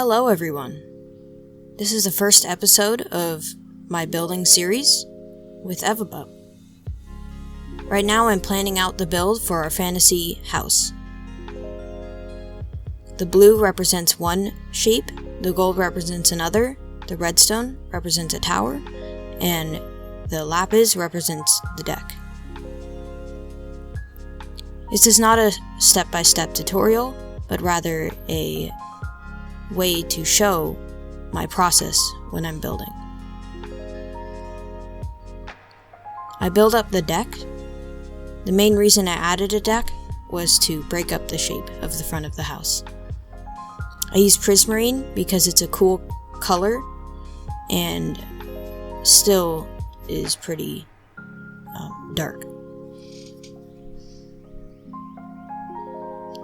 Hello everyone. This is the first episode of my building series with Evabub. Right now I'm planning out the build for our fantasy house. The blue represents one shape, the gold represents another, the redstone represents a tower, and the lapis represents the deck. This is not a step-by-step tutorial, but rather a way to show my process when I'm building. I build up the deck. The main reason I added a deck was to break up the shape of the front of the house. I use prismarine because it's a cool color and still is pretty dark.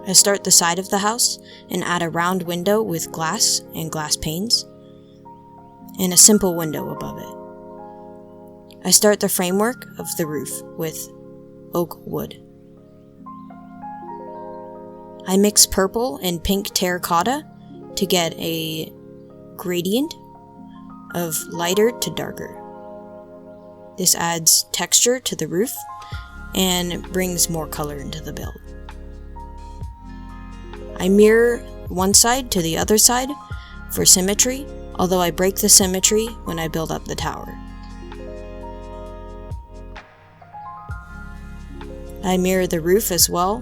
I start the side of the house and add a round window with glass and glass panes, and a simple window above it. I start the framework of the roof with oak wood. I mix purple and pink terracotta to get a gradient of lighter to darker. This adds texture to the roof and brings more color into the build. I mirror one side to the other side for symmetry, although I break the symmetry when I build up the tower. I mirror the roof as well.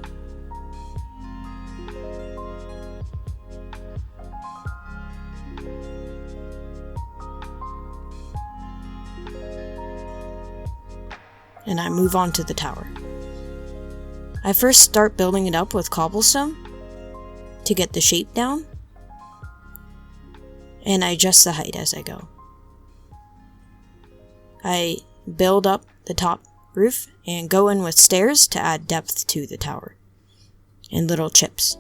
And I move on to the tower. I first start building it up with cobblestone to get the shape down, and I adjust the height as I go. I build up the top roof and go in with stairs to add depth to the tower, and little chips.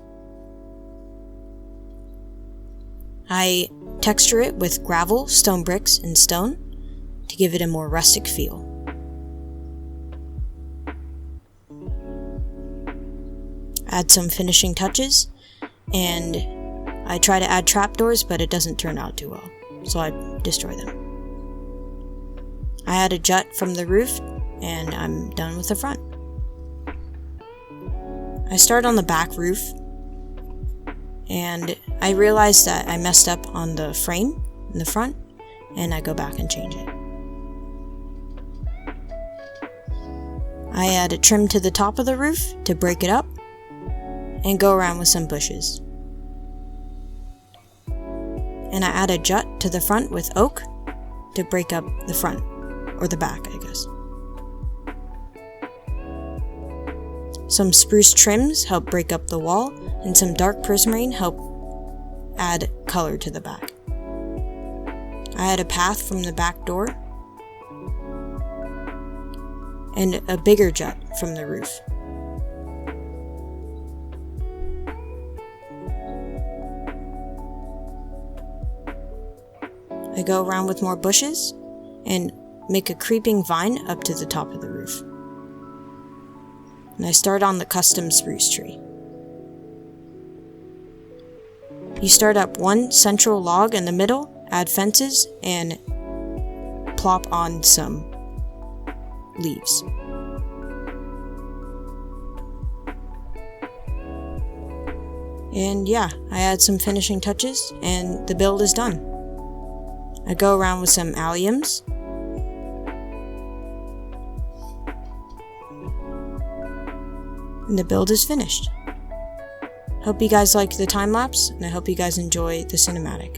I texture it with gravel, stone bricks, and stone to give it a more rustic feel. Add some finishing touches, and I try to add trapdoors, but it doesn't turn out too well, so I destroy them. I add a jut from the roof, and I'm done with the front. I start on the back roof, and I realize that I messed up on the frame in the front, and I go back and change it. I add a trim to the top of the roof to break it up, and go around with some bushes. And I add a jut to the front with oak to break up the front, or the back, I guess. Some spruce trims help break up the wall, and some dark prismarine help add color to the back. I add a path from the back door, and a bigger jut from the roof. I go around with more bushes and make a creeping vine up to the top of the roof. And I start on the custom spruce tree. You start up one central log in the middle, add fences, and plop on some leaves. And yeah, I add some finishing touches and the build is done. I go around with some alliums. And the build is finished. Hope you guys like the time lapse, and I hope you guys enjoy the cinematic.